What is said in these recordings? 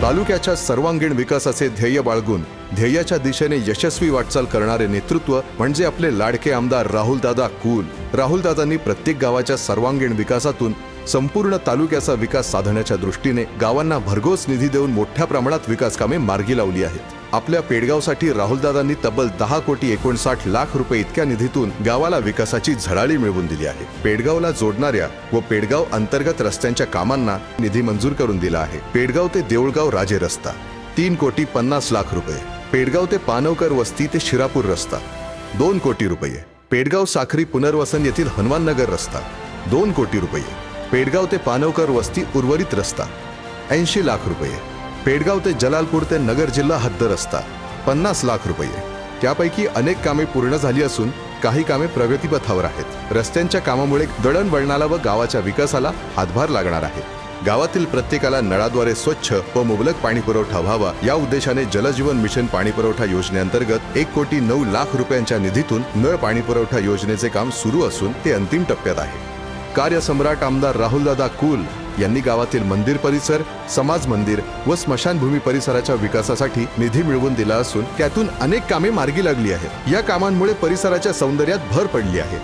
तालुक्याच्या सर्वांगीण विकासाचे ध्येय बाळगून ध्येयाच्या दिशेने यशस्वी वाटचाल करणारे नेतृत्व म्हणजे आपले लाडके आमदार राहुलदादा कुल। राहुलदादांनी प्रत्येक गावाच्या सर्वांगीण विकासातून संपूर्ण तालुक्याचा विकास साधण्याच्या दृष्टीने गावांना भरघोस निधी देऊन मोठ्या प्रमाणात विकास कामे मार्गी लावली आहेत। आपल्या पेडगावसाठी राहुलदादांनी तब्बल 10,59,00,000 रुपये इतक्या निधीतून गावाला विकासाची झळाळी मिळवून दिली आहे। पेडगावला जोडणाऱ्या व पेडगाव अंतर्गत रस्त्यांच्या कामांना निधी मंजूर करून दिला आहे। पेडगाव ते देऊळगाव राजे रस्ता 3,50,00,000 रुपये, पेडगाव ते पानवकर वस्ती ते शिरापूर रस्ता 2 कोटी रुपये, पेडगाव साखरी पुनर्वसन येथील हनुमान नगर रस्ता 2 कोटी रुपये, पेडगाव ते पानवकर वस्ती उर्वरित रस्ता 80 लाख रुपये, पेडगाव ते जलालपूर ते नगर जिल्हा हद्द रस्ता 50 लाख रुपये। त्यापैकी अनेक कामे पूर्ण झाली असून काही कामे प्रगतीपथावर आहेत। रस्त्यांच्या कामामुळे दळणवळणाला व गावाच्या विकासाला हातभार लागणार आहे। गावातील प्रत्येकाला नळाद्वारे स्वच्छ व मुबलक पाणी पुरवठा व्हावा या उद्देशाने जलजीवन मिशन पाणी पुरवठा योजनेअंतर्गत 1,09,00,000 रुपयांच्या निधीतून नळ पाणी पुरवठा योजनेचे काम सुरू असून ते अंतिम टप्प्यात आहे। कार्यसम्राट आमदार राहुलदादा कुल यांनी गावातील मंदिर परिसर, समाज मंदिर व स्मशानभूमी परिसराच्या विकासासाठी निधी मिळवून दिला असून त्यातून अनेक कामे मार्गी लागली आहेत। या कामांमुळे परिसराच्या सौंदर्यात भर पडली आहे।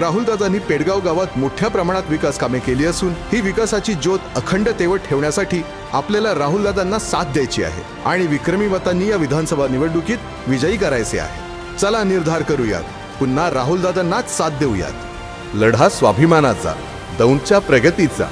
राहुलदादांनी पेडगाव गावात मोठ्या प्रमाणात विकास कामे केली असून ही विकासाची ज्योत अखंड तेवत ठेवण्यासाठी आपल्याला राहुलदादांना साथ द्यायची आहे आणि विक्रमी मतांनी या विधानसभा निवडणुकीत विजयी करायचे आहे। चला निर्धार करूयात, पुन्हा राहुलदादांनाच साथ देऊयात। लढा स्वाभिमानाचा, दौंडच्या प्रगतीचा।